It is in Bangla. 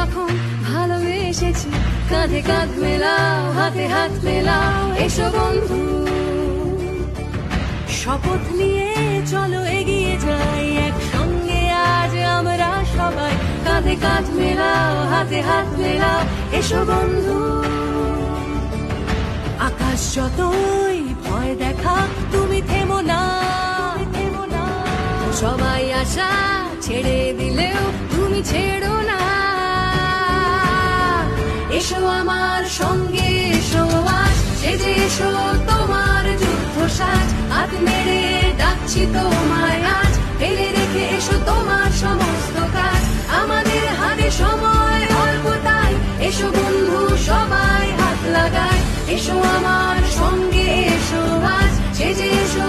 যখন ভালোবেসেছি, কাঁধে কাঁধ মেলাও, হাতে হাত মেলাও, এসো বন্ধু। শপথ নিয়ে চলো এগিয়ে যাই একসঙ্গে আজ আমরা সবাই, কাঁধে কাঁধ মেলাও, হাতে হাত মেলাও, এসো বন্ধু। আকাশ যতই ভয় দেখা, তুমি থেমো না, থেমো না। সবাই আশা ছেড়ে দিলেও তুমি ছেড়ো না। এসো আমার সঙ্গে, এসো আজ সেজে এসো তোমার যুদ্ধ সাজ। হাত মেরে ডাকছি তোমায় আজ, ফেলে রেখে এসো তোমার সমস্ত কাজ। আমাদের হাতে সময় অল্প তাই, এসো বন্ধু সবাই হাত লাগায়। এসো আমার সঙ্গে, এসো আজ সেজে এসো।